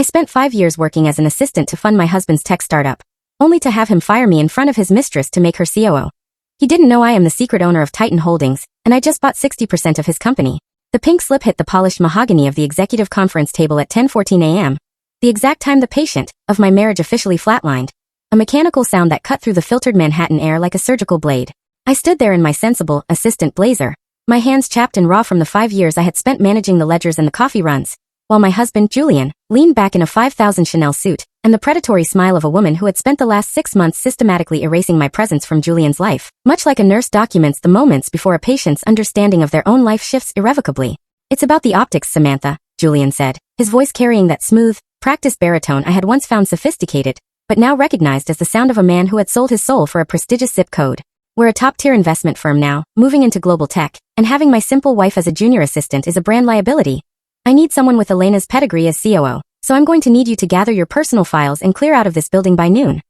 I spent 5 years working as an assistant to fund my husband's tech startup, only to have him fire me in front of his mistress to make her COO. He didn't know I am the secret owner of Titan Holdings, and I just bought 60% of his company. The pink slip hit the polished mahogany of the executive conference table at 10:14 a.m., the exact time the patient of my marriage officially flatlined, a mechanical sound that cut through the filtered Manhattan air like a surgical blade. I stood there in my sensible assistant blazer, my hands chapped and raw from the 5 years I had spent managing the ledgers and the coffee runs, while my husband, Julian, leaned back in a 5,000 Chanel suit, and the predatory smile of a woman who had spent the last 6 months systematically erasing my presence from Julian's life, much like a nurse documents the moments before a patient's understanding of their own life shifts irrevocably. "It's about the optics, Samantha," Julian said, his voice carrying that smooth, practiced baritone I had once found sophisticated, but now recognized as the sound of a man who had sold his soul for a prestigious zip code. "We're a top-tier investment firm now, moving into global tech, and having my simple wife as a junior assistant is a brand liability. I need someone with Elena's pedigree as COO, so I'm going to need you to gather your personal files and clear out of this building by noon."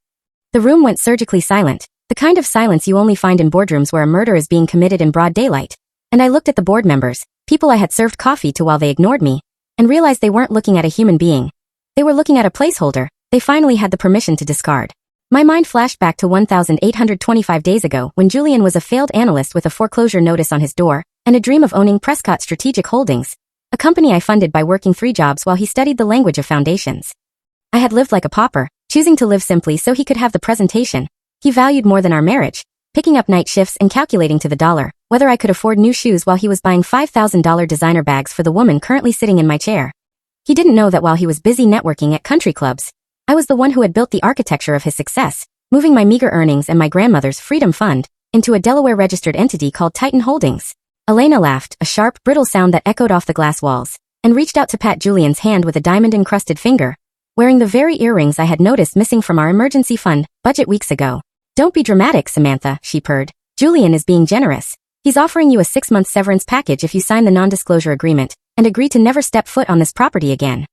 The room went surgically silent, the kind of silence you only find in boardrooms where a murder is being committed in broad daylight. And I looked at the board members, people I had served coffee to while they ignored me, and realized they weren't looking at a human being. They were looking at a placeholder they finally had the permission to discard. My mind flashed back to 1,825 days ago when Julian was a failed analyst with a foreclosure notice on his door, and a dream of owning Prescott Strategic Holdings, a company I funded by working 3 jobs while he studied the language of foundations. I had lived like a pauper, choosing to live simply so he could have the presentation he valued more than our marriage, picking up night shifts and calculating to the dollar whether I could afford new shoes while he was buying $5,000 designer bags for the woman currently sitting in my chair. He didn't know that while he was busy networking at country clubs, I was the one who had built the architecture of his success, moving my meager earnings and my grandmother's freedom fund into a Delaware-registered entity called Titan Holdings. Elena laughed, a sharp, brittle sound that echoed off the glass walls, and reached out to pat Julian's hand with a diamond-encrusted finger, wearing the very earrings I had noticed missing from our emergency fund budget weeks ago. "Don't be dramatic, Samantha," she purred. "Julian is being generous. He's offering you a 6-month severance package if you sign the non-disclosure agreement and agree to never step foot on this property again."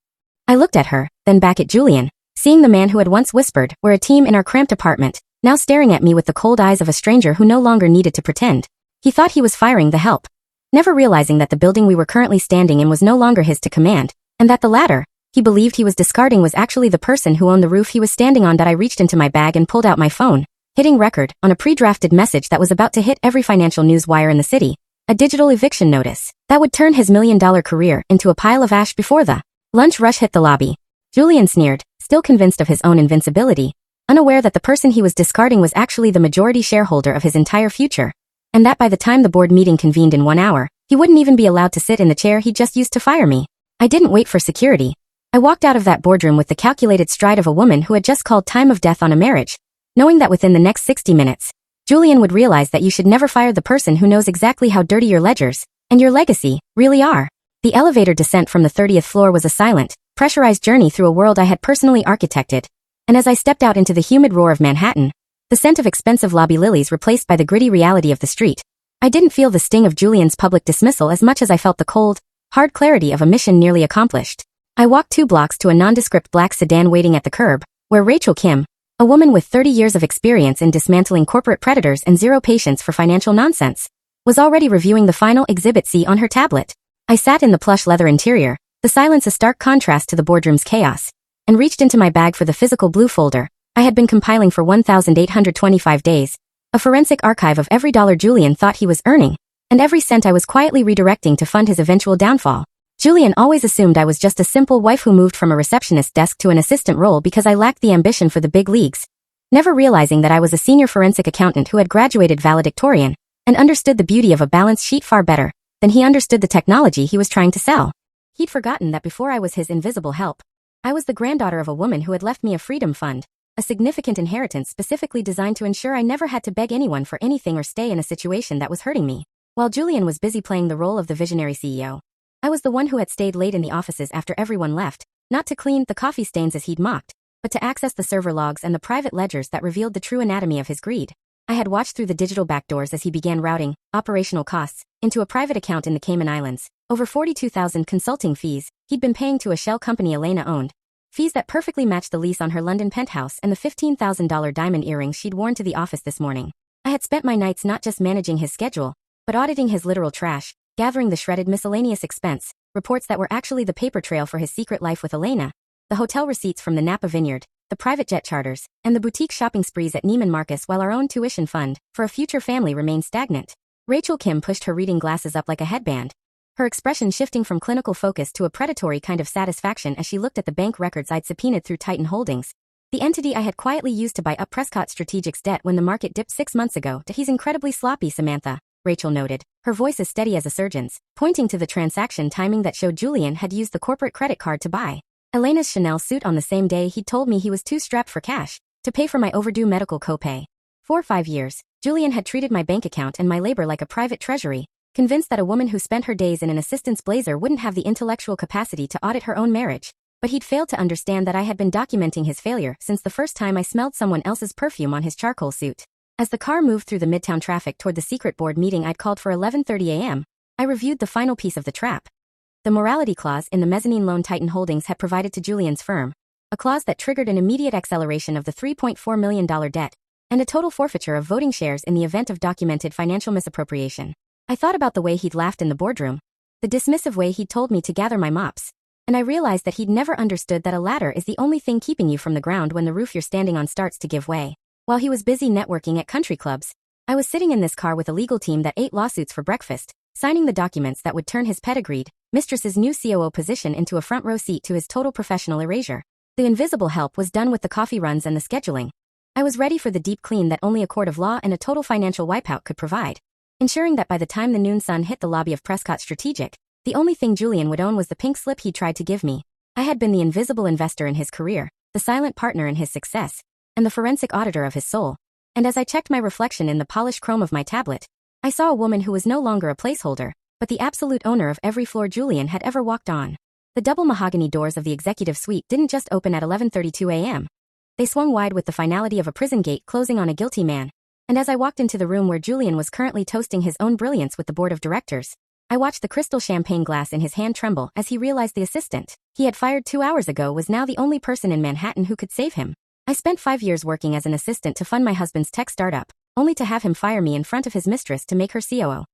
I looked at her, then back at Julian, seeing the man who had once whispered, "We're a team" in our cramped apartment, now staring at me with the cold eyes of a stranger who no longer needed to pretend. He thought he was firing the help, never realizing that the building we were currently standing in was no longer his to command, and that the ladder he believed he was discarding was actually the person who owned the roof he was standing on. That I reached into my bag and pulled out my phone, hitting record on a pre-drafted message that was about to hit every financial news wire in the city, a digital eviction notice that would turn his million-dollar career into a pile of ash before the lunch rush hit the lobby. Julian sneered, still convinced of his own invincibility, unaware that the person he was discarding was actually the majority shareholder of his entire future, and that by the time the board meeting convened in 1 hour, he wouldn't even be allowed to sit in the chair he just used to fire me. I didn't wait for security. I walked out of that boardroom with the calculated stride of a woman who had just called time of death on a marriage, knowing that within the next 60 minutes, Julian would realize that you should never fire the person who knows exactly how dirty your ledgers and your legacy really are. The elevator descent from the 30th floor was a silent, pressurized journey through a world I had personally architected, and as I stepped out into the humid roar of Manhattan, the scent of expensive lobby lilies replaced by the gritty reality of the street, I didn't feel the sting of Julian's public dismissal as much as I felt the cold, hard clarity of a mission nearly accomplished. I walked 2 blocks to a nondescript black sedan waiting at the curb, where Rachel Kim, a woman with 30 years of experience in dismantling corporate predators and zero patience for financial nonsense, was already reviewing the final Exhibit C on her tablet. I sat in the plush leather interior, the silence a stark contrast to the boardroom's chaos, and reached into my bag for the physical blue folder I had been compiling for 1,825 days, a forensic archive of every dollar Julian thought he was earning, and every cent I was quietly redirecting to fund his eventual downfall. Julian always assumed I was just a simple wife who moved from a receptionist desk to an assistant role because I lacked the ambition for the big leagues, never realizing that I was a senior forensic accountant who had graduated valedictorian and understood the beauty of a balance sheet far better than he understood the technology he was trying to sell. He'd forgotten that before I was his invisible help, I was the granddaughter of a woman who had left me a freedom fund, a significant inheritance specifically designed to ensure I never had to beg anyone for anything or stay in a situation that was hurting me. While Julian was busy playing the role of the visionary CEO, I was the one who had stayed late in the offices after everyone left, not to clean the coffee stains as he'd mocked, but to access the server logs and the private ledgers that revealed the true anatomy of his greed. I had watched through the digital backdoors as he began routing operational costs into a private account in the Cayman Islands, over $42,000 consulting fees he'd been paying to a shell company Elena owned, fees that perfectly matched the lease on her London penthouse and the $15,000 diamond earrings she'd worn to the office this morning. I had spent my nights not just managing his schedule, but auditing his literal trash, gathering the shredded miscellaneous expense reports that were actually the paper trail for his secret life with Elena, the hotel receipts from the Napa Vineyard, the private jet charters, and the boutique shopping sprees at Neiman Marcus, while our own tuition fund for a future family remained stagnant. Rachel Kim pushed her reading glasses up like a headband, her expression shifting from clinical focus to a predatory kind of satisfaction as she looked at the bank records I'd subpoenaed through Titan Holdings, the entity I had quietly used to buy up Prescott Strategic's debt when the market dipped 6 months ago. He's incredibly sloppy, Samantha, Rachel noted, her voice as steady as a surgeon's, pointing to the transaction timing that showed Julian had used the corporate credit card to buy Elena's Chanel suit on the same day he'd told me he was too strapped for cash to pay for my overdue medical copay. For 5 years, Julian had treated my bank account and my labor like a private treasury, convinced that a woman who spent her days in an assistant's blazer wouldn't have the intellectual capacity to audit her own marriage. But he'd failed to understand that I had been documenting his failure since the first time I smelled someone else's perfume on his charcoal suit. As the car moved through the midtown traffic toward the secret board meeting I'd called for 11:30 a.m., I reviewed the final piece of the trap. The morality clause in the mezzanine loan Titan Holdings had provided to Julian's firm, a clause that triggered an immediate acceleration of the $3.4 million debt, and a total forfeiture of voting shares in the event of documented financial misappropriation. I thought about the way he'd laughed in the boardroom, the dismissive way he'd told me to gather my mops, and I realized that he'd never understood that a ladder is the only thing keeping you from the ground when the roof you're standing on starts to give way. While he was busy networking at country clubs, I was sitting in this car with a legal team that ate lawsuits for breakfast, signing the documents that would turn his pedigreed mistress's new COO position into a front row seat to his total professional erasure. The invisible help was done with the coffee runs and the scheduling. I was ready for the deep clean that only a court of law and a total financial wipeout could provide, ensuring that by the time the noon sun hit the lobby of Prescott Strategic, the only thing Julian would own was the pink slip he tried to give me. I had been the invisible investor in his career, the silent partner in his success, and the forensic auditor of his soul. And as I checked my reflection in the polished chrome of my tablet, I saw a woman who was no longer a placeholder, but the absolute owner of every floor Julian had ever walked on. The double mahogany doors of the executive suite didn't just open at 11:32 a.m. They swung wide with the finality of a prison gate closing on a guilty man. And as I walked into the room where Julian was currently toasting his own brilliance with the board of directors, I watched the crystal champagne glass in his hand tremble as he realized the assistant he had fired 2 hours ago was now the only person in Manhattan who could save him. I spent 5 years working as an assistant to fund my husband's tech startup, only to have him fire me in front of his mistress to make her COO.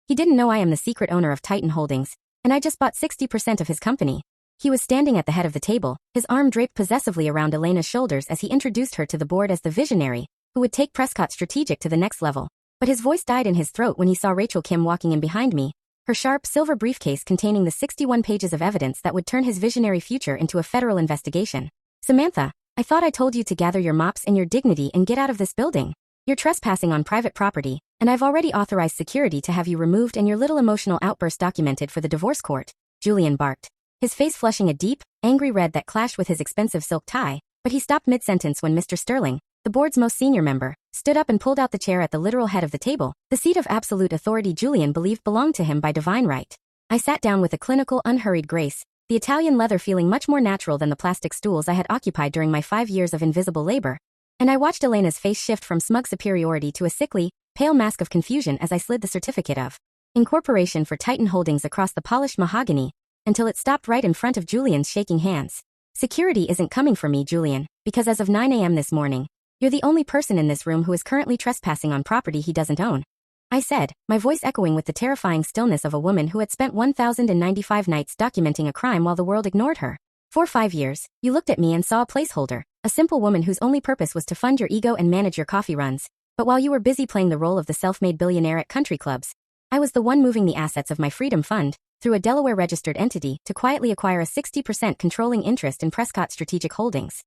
He didn't know I am the secret owner of Titan Holdings, and I just bought 60% of his company. He was standing at the head of the table, his arm draped possessively around Elena's shoulders as he introduced her to the board as the visionary who would take Prescott Strategic to the next level. But his voice died in his throat when he saw Rachel Kim walking in behind me, her sharp silver briefcase containing the 61 pages of evidence that would turn his visionary future into a federal investigation. Samantha, I thought I told you to gather your mops and your dignity and get out of this building. You're trespassing on private property, and I've already authorized security to have you removed and your little emotional outburst documented for the divorce court, Julian barked, his face flushing a deep, angry red that clashed with his expensive silk tie, but he stopped mid-sentence when Mr. Sterling, the board's most senior member, stood up and pulled out the chair at the literal head of the table, the seat of absolute authority Julian believed belonged to him by divine right. I sat down with a clinical, unhurried grace, the Italian leather feeling much more natural than the plastic stools I had occupied during my 5 years of invisible labor, and I watched Elena's face shift from smug superiority to a sickly, pale mask of confusion as I slid the certificate of incorporation for Titan Holdings across the polished mahogany, until it stopped right in front of Julian's shaking hands. Security isn't coming for me, Julian, because as of 9 a.m. this morning, you're the only person in this room who is currently trespassing on property he doesn't own. I said, my voice echoing with the terrifying stillness of a woman who had spent 1,095 nights documenting a crime while the world ignored her. For 5 years, you looked at me and saw a placeholder, a simple woman whose only purpose was to fund your ego and manage your coffee runs. But while you were busy playing the role of the self-made billionaire at country clubs, I was the one moving the assets of my Freedom Fund, through a Delaware-registered entity, to quietly acquire a 60% controlling interest in Prescott Strategic Holdings.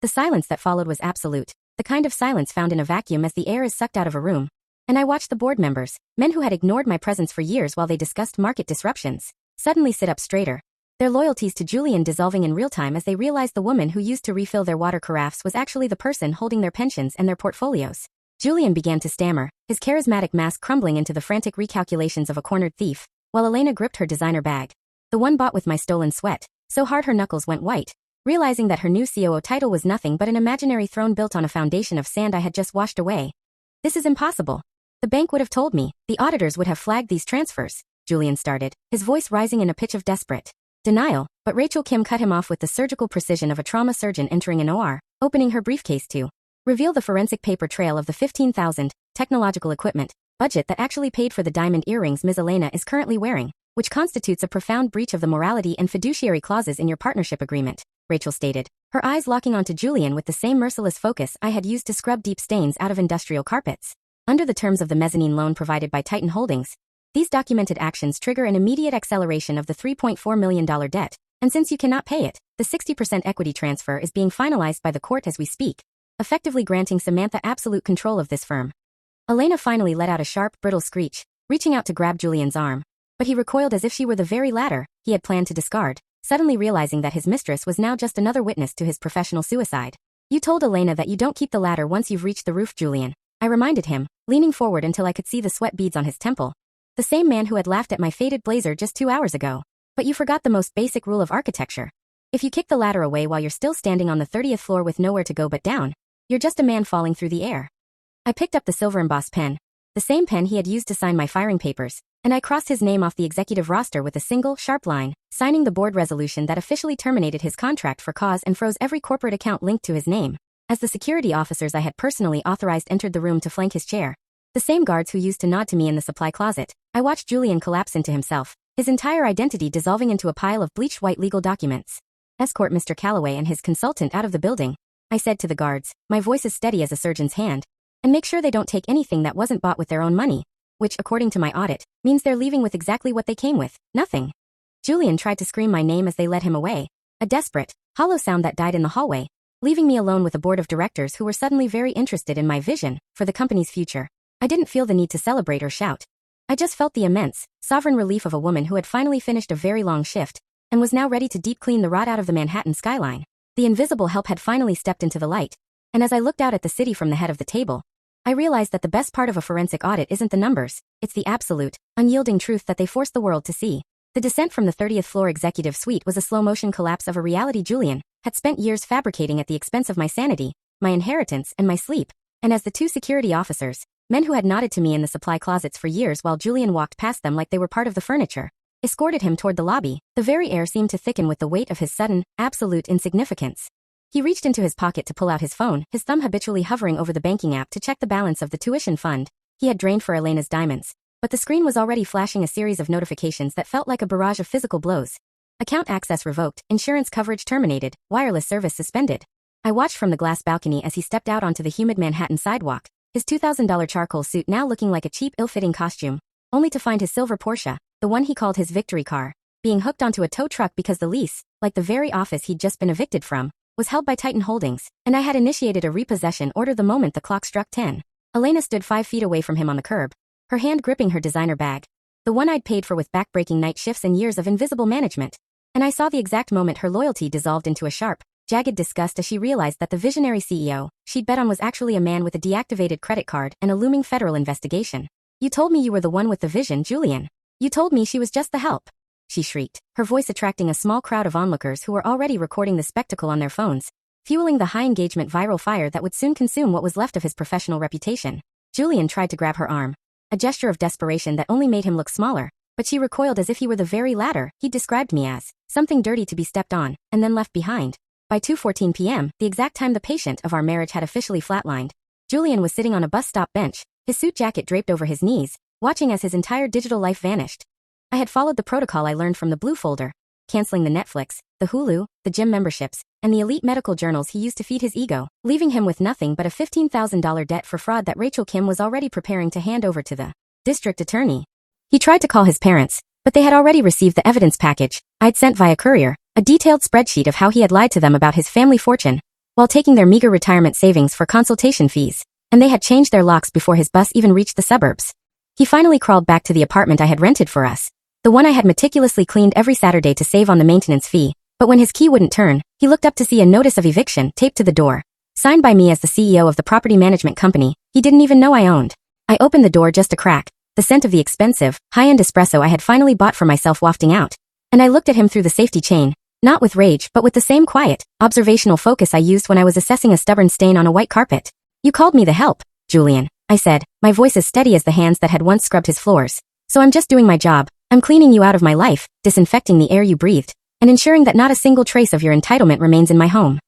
The silence that followed was absolute, the kind of silence found in a vacuum as the air is sucked out of a room. And I watched the board members, men who had ignored my presence for years while they discussed market disruptions, suddenly sit up straighter, their loyalties to Julian dissolving in real time as they realized the woman who used to refill their water carafes was actually the person holding their pensions and their portfolios. Julian began to stammer, his charismatic mask crumbling into the frantic recalculations of a cornered thief, while Elena gripped her designer bag, the one bought with my stolen sweat, so hard her knuckles went white, realizing that her new COO title was nothing but an imaginary throne built on a foundation of sand I had just washed away. This is impossible. The bank would have told me, the auditors would have flagged these transfers, Julian started, his voice rising in a pitch of desperate denial, but Rachel Kim cut him off with the surgical precision of a trauma surgeon entering an OR, opening her briefcase to reveal the forensic paper trail of the $15,000 technological equipment budget that actually paid for the diamond earrings Ms. Elena is currently wearing, which constitutes a profound breach of the morality and fiduciary clauses in your partnership agreement. Rachel stated, her eyes locking onto Julian with the same merciless focus I had used to scrub deep stains out of industrial carpets. Under the terms of the mezzanine loan provided by Titan Holdings, these documented actions trigger an immediate acceleration of the $3.4 million debt, and since you cannot pay it, the 60% equity transfer is being finalized by the court as we speak, effectively granting Samantha absolute control of this firm. Elena finally let out a sharp, brittle screech, reaching out to grab Julian's arm, but he recoiled as if she were the very ladder he had planned to discard, suddenly realizing that his mistress was now just another witness to his professional suicide. You told Elena that you don't keep the ladder once you've reached the roof, Julian, I reminded him, leaning forward until I could see the sweat beads on his temple. The same man who had laughed at my faded blazer just 2 hours ago. But you forgot the most basic rule of architecture. If you kick the ladder away while you're still standing on the 30th floor with nowhere to go but down, you're just a man falling through the air. I picked up the silver embossed pen, the same pen he had used to sign my firing papers, and I crossed his name off the executive roster with a single, sharp line, signing the board resolution that officially terminated his contract for cause and froze every corporate account linked to his name. As the security officers I had personally authorized entered the room to flank his chair, the same guards who used to nod to me in the supply closet, I watched Julian collapse into himself, his entire identity dissolving into a pile of bleached white legal documents. Escort Mr. Calloway and his consultant out of the building, I said to the guards, my voice as steady as a surgeon's hand, and make sure they don't take anything that wasn't bought with their own money, which, according to my audit, means they're leaving with exactly what they came with, nothing. Julian tried to scream my name as they led him away, a desperate, hollow sound that died in the hallway, leaving me alone with a board of directors who were suddenly very interested in my vision for the company's future. I didn't feel the need to celebrate or shout. I just felt the immense, sovereign relief of a woman who had finally finished a very long shift and was now ready to deep clean the rot out of the Manhattan skyline. The invisible help had finally stepped into the light, and as I looked out at the city from the head of the table, I realized that the best part of a forensic audit isn't the numbers, it's the absolute, unyielding truth that they force the world to see. The descent from the 30th floor executive suite was a slow-motion collapse of a reality Julian had spent years fabricating at the expense of my sanity, my inheritance, and my sleep, and as the two security officers, men who had nodded to me in the supply closets for years while Julian walked past them like they were part of the furniture, escorted him toward the lobby, the very air seemed to thicken with the weight of his sudden, absolute insignificance. He reached into his pocket to pull out his phone, his thumb habitually hovering over the banking app to check the balance of the tuition fund he had drained for Elena's diamonds, but the screen was already flashing a series of notifications that felt like a barrage of physical blows. Account access revoked, insurance coverage terminated, wireless service suspended. I watched from the glass balcony as he stepped out onto the humid Manhattan sidewalk, his $2,000 charcoal suit now looking like a cheap, ill-fitting costume, only to find his silver Porsche, the one he called his victory car, being hooked onto a tow truck because the lease, like the very office he'd just been evicted from, was held by Titan Holdings, and I had initiated a repossession order the moment the clock struck 10. Elena stood 5 feet away from him on the curb, her hand gripping her designer bag, the one I'd paid for with back-breaking night shifts and years of invisible management, and I saw the exact moment her loyalty dissolved into a sharp, jagged disgust as she realized that the visionary CEO she'd bet on was actually a man with a deactivated credit card and a looming federal investigation. You told me you were the one with the vision, Julian. You told me she was just the help. She shrieked, her voice attracting a small crowd of onlookers who were already recording the spectacle on their phones, fueling the high-engagement viral fire that would soon consume what was left of his professional reputation. Julian tried to grab her arm, a gesture of desperation that only made him look smaller, but she recoiled as if he were the very ladder he'd described me as, something dirty to be stepped on, and then left behind. By 2:14 p.m., the exact time the patient of our marriage had officially flatlined, Julian was sitting on a bus stop bench, his suit jacket draped over his knees, watching as his entire digital life vanished. I had followed the protocol I learned from the Blue folder, canceling the Netflix, the Hulu, the gym memberships, and the elite medical journals he used to feed his ego, leaving him with nothing but a $15,000 debt for fraud that Rachel Kim was already preparing to hand over to the district attorney. He tried to call his parents, but they had already received the evidence package I'd sent via courier, a detailed spreadsheet of how he had lied to them about his family fortune, while taking their meager retirement savings for consultation fees, and they had changed their locks before his bus even reached the suburbs. He finally crawled back to the apartment I had rented for us, the one I had meticulously cleaned every Saturday to save on the maintenance fee, but when his key wouldn't turn, he looked up to see a notice of eviction taped to the door, signed by me as the CEO of the property management company he didn't even know I owned. I opened the door just a crack, the scent of the expensive, high-end espresso I had finally bought for myself wafting out, and I looked at him through the safety chain, not with rage but with the same quiet, observational focus I used when I was assessing a stubborn stain on a white carpet. You called me the help, Julian, I said, my voice as steady as the hands that had once scrubbed his floors. So I'm just doing my job. I'm cleaning you out of my life, disinfecting the air you breathed, and ensuring that not a single trace of your entitlement remains in my home.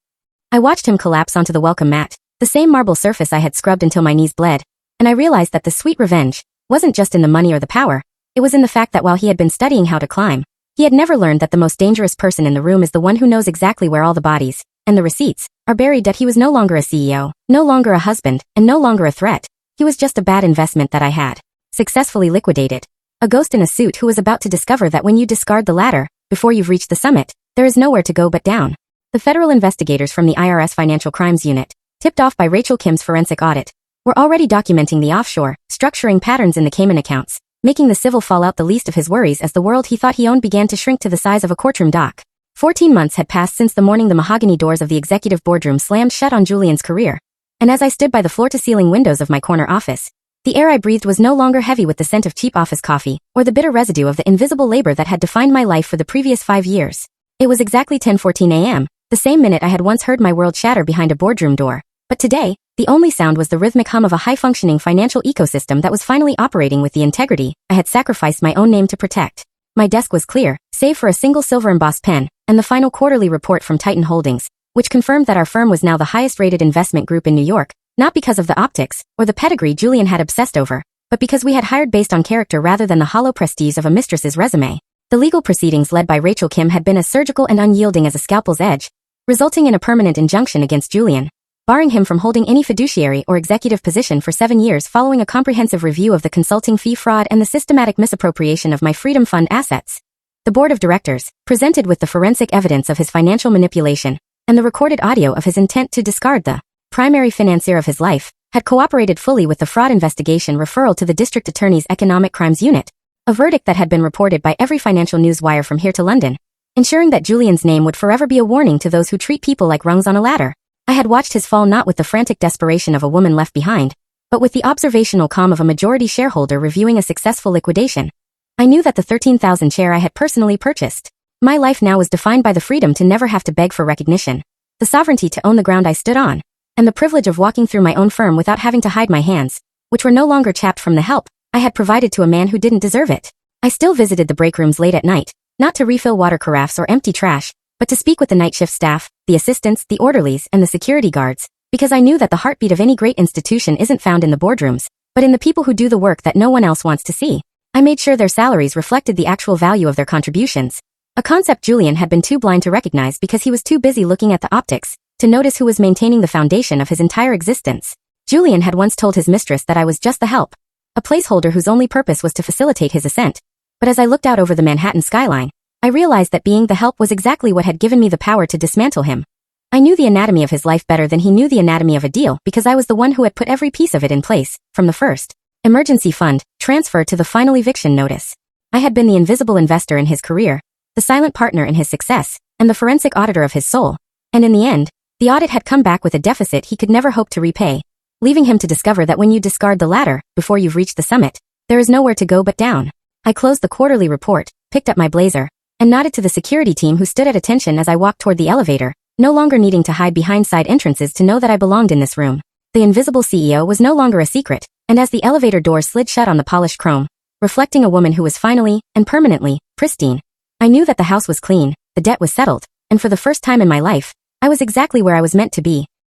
I watched him collapse onto the welcome mat, the same marble surface I had scrubbed until my knees bled, and I realized that the sweet revenge wasn't just in the money or the power, it was in the fact that while he had been studying how to climb, He had never learned that the most dangerous person in the room is the one who knows exactly where all the bodies, and the receipts, are buried. That he was no longer a CEO, no longer a husband, and no longer a threat. He was just a bad investment that I had successfully liquidated. A ghost in a suit who was about to discover that when you discard the ladder, before you've reached the summit, there is nowhere to go but down. The federal investigators from the IRS Financial Crimes Unit, tipped off by Rachel Kim's forensic audit, were already documenting the offshore, structuring patterns in the Cayman accounts, making the civil fallout the least of his worries as the world he thought he owned began to shrink to the size of a courtroom dock. 14 months had passed since the morning the mahogany doors of the executive boardroom slammed shut on Julian's career, and as I stood by the floor-to-ceiling windows of my corner office, the air I breathed was no longer heavy with the scent of cheap office coffee, or the bitter residue of the invisible labor that had defined my life for the previous 5 years. It was exactly 10:14 a.m., the same minute I had once heard my world shatter behind a boardroom door, but today, the only sound was the rhythmic hum of a high-functioning financial ecosystem that was finally operating with the integrity I had sacrificed my own name to protect. My desk was clear, save for a single silver-embossed pen, and the final quarterly report from Titan Holdings, which confirmed that our firm was now the highest-rated investment group in New York, not because of the optics, or the pedigree Julian had obsessed over, but because we had hired based on character rather than the hollow prestige of a mistress's resume. The legal proceedings led by Rachel Kim had been as surgical and unyielding as a scalpel's edge, resulting in a permanent injunction against Julian, barring him from holding any fiduciary or executive position for 7 years following a comprehensive review of the consulting fee fraud and the systematic misappropriation of my Freedom Fund assets. The board of directors, presented with the forensic evidence of his financial manipulation, and the recorded audio of his intent to discard the primary financier of his life, had cooperated fully with the fraud investigation referral to the district attorney's economic crimes unit, a verdict that had been reported by every financial news wire from here to London, ensuring that Julian's name would forever be a warning to those who treat people like rungs on a ladder. I had watched his fall not with the frantic desperation of a woman left behind, but with the observational calm of a majority shareholder reviewing a successful liquidation. I knew that the 13,000 share I had personally purchased. My life now was defined by the freedom to never have to beg for recognition, the sovereignty to own the ground I stood on, and the privilege of walking through my own firm without having to hide my hands, which were no longer chapped from the help I had provided to a man who didn't deserve it. I still visited the break rooms late at night, not to refill water carafes or empty trash, but to speak with the night shift staff, the assistants, the orderlies, and the security guards, because I knew that the heartbeat of any great institution isn't found in the boardrooms, but in the people who do the work that no one else wants to see. I made sure their salaries reflected the actual value of their contributions, a concept Julian had been too blind to recognize because he was too busy looking at the optics to notice who was maintaining the foundation of his entire existence. Julian had once told his mistress that I was just the help, a placeholder whose only purpose was to facilitate his ascent. But as I looked out over the Manhattan skyline, I realized that being the help was exactly what had given me the power to dismantle him. I knew the anatomy of his life better than he knew the anatomy of a deal because I was the one who had put every piece of it in place, from the first emergency fund transfer to the final eviction notice. I had been the invisible investor in his career, the silent partner in his success, and the forensic auditor of his soul. And in the end, the audit had come back with a deficit he could never hope to repay, leaving him to discover that when you discard the ladder, before you've reached the summit, there is nowhere to go but down. I closed the quarterly report, picked up my blazer, and nodded to the security team who stood at attention as I walked toward the elevator, no longer needing to hide behind side entrances to know that I belonged in this room. The invisible CEO was no longer a secret, and as the elevator doors slid shut on the polished chrome, reflecting a woman who was finally, and permanently, pristine, I knew that the house was clean, the debt was settled, and for the first time in my life, I was exactly where I was meant to be.